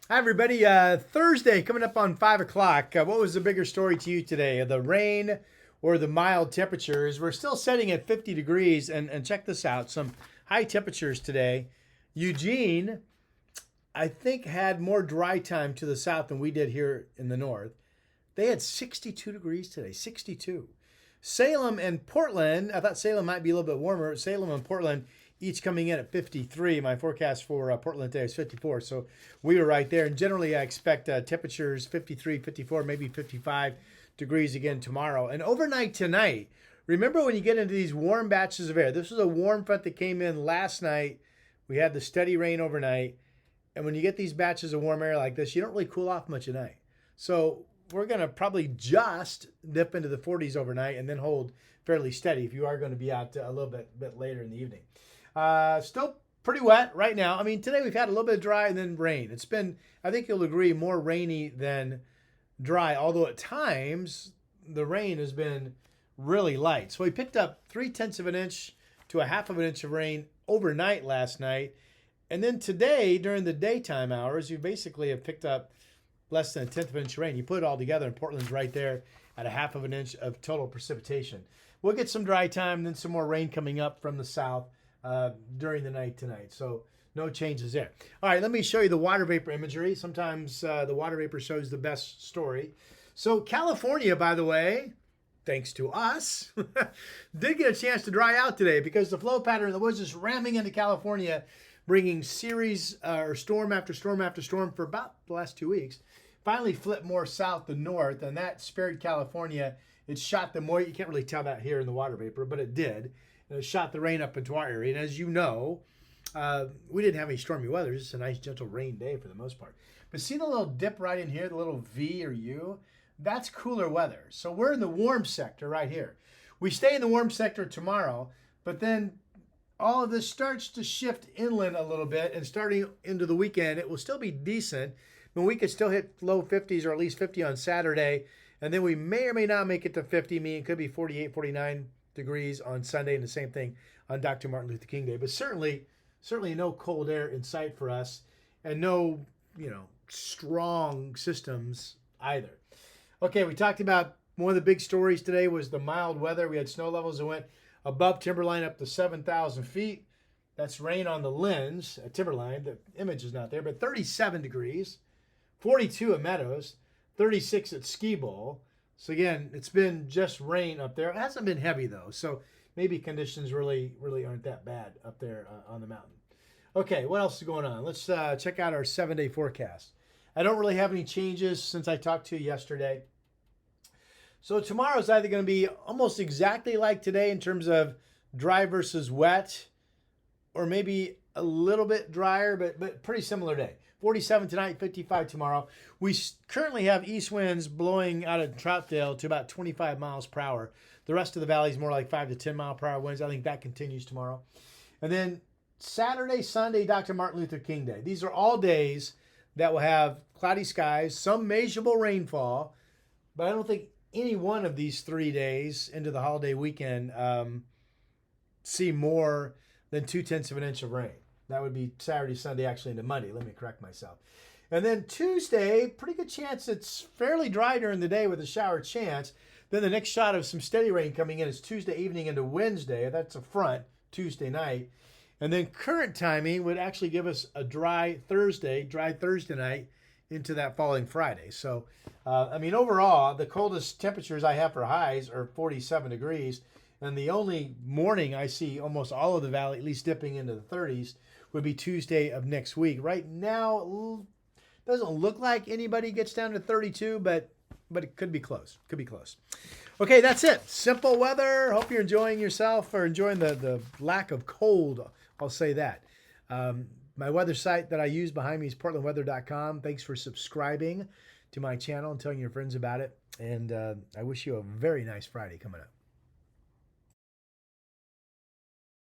Hi, everybody. Thursday coming up on 5 o'clock. What was the bigger story to you today? The rain or the mild temperatures? We're still setting at 50 degrees. And check this out, some high temperatures today. Eugene, I think, had more dry time to the south than we did here in the north. They had 62 degrees today, 62. Salem and Portland, I thought Salem might be a little bit warmer. Salem and Portland each coming in at 53. My forecast for Portland today is 54. So we were right there. And generally, I expect temperatures 53, 54, maybe 55 degrees again tomorrow. And overnight tonight, remember when you get into these warm batches of air, this was a warm front that came in last night. We had the steady rain overnight. And when you get these batches of warm air like this, you don't really cool off much at night. So we're going to probably just dip into the 40s overnight and then hold fairly steady if you are going to be out a little bit later in the evening. Still pretty wet right now. I mean, today we've had a little bit of dry and then rain. It's been, I think you'll agree, more rainy than dry, although at times the rain has been really light. So we picked up 3/10 of an inch to a half of an inch of rain overnight last night. And then today, during the daytime hours, you basically have picked up less than a tenth of an inch of rain. You put it all together, and Portland's right there at a half of an inch of total precipitation. We'll get some dry time, then some more rain coming up from the south during the night tonight. So no changes there. All right, let me show you the water vapor imagery. Sometimes the water vapor shows the best story. So California, by the way, thanks to us, did get a chance to dry out today because the flow pattern that was just ramming into California, bringing series or storm after storm after storm for about the last 2 weeks, finally flipped more south than north, and that spared California. It shot the moisture. You can't really tell that here in the water vapor, but it did. And it shot the rain up into our area. And as you know, we didn't have any stormy weather. It's just a nice, gentle rain day for the most part. But see the little dip right in here, the little V or U? That's cooler weather. So we're in the warm sector right here. We stay in the warm sector tomorrow, but then all of this starts to shift inland a little bit, and starting into the weekend, it will still be decent. But we could still hit low 50s or at least 50 on Saturday, and then we may or may not make it to 50. I mean, it could be 48, 49 degrees on Sunday, and the same thing on Dr. Martin Luther King Day. But certainly no cold air in sight for us, and no, strong systems either. Okay, we talked about one of the big stories today was the mild weather. We had snow levels that went above timberline up to 7,000 feet. That's rain on the lens at timberline. The image is not there, but 37 degrees, 42 at Meadows, 36 at Ski Bowl. So again, it's been just rain up there. It hasn't been heavy though, so maybe conditions really aren't that bad up there on the mountain. Okay, what else is going on? Let's check out our 7-day forecast. I don't really have any changes since I talked to you yesterday. So tomorrow's either going to be almost exactly like today in terms of dry versus wet, or maybe a little bit drier, but pretty similar day. 47 tonight, 55 tomorrow. We currently have east winds blowing out of Troutdale to about 25 miles per hour. The rest of the valley is more like 5 to 10 mile per hour winds. I think that continues tomorrow. And then Saturday, Sunday, Dr. Martin Luther King Day. These are all days that will have cloudy skies, some measurable rainfall, but I don't think any one of these 3 days into the holiday weekend see more than 2/10 of an inch of rain. That would be Saturday, Sunday, actually into Monday. Let me correct myself. And then Tuesday, pretty good chance it's fairly dry during the day with a shower chance. Then the next shot of some steady rain coming in is Tuesday evening into Wednesday. That's a front Tuesday night. And then current timing would actually give us a dry Thursday night into that following Friday. So, overall, the coldest temperatures I have for highs are 47 degrees. And the only morning I see almost all of the valley, at least dipping into the 30s, would be Tuesday of next week. Right now, it doesn't look like anybody gets down to 32, but it could be close. Could be close. Okay, that's it. Simple weather. Hope you're enjoying yourself or enjoying the lack of cold. I'll say that. My weather site that I use behind me is portlandweather.com. Thanks for subscribing to my channel and telling your friends about it. And I wish you a very nice Friday coming up.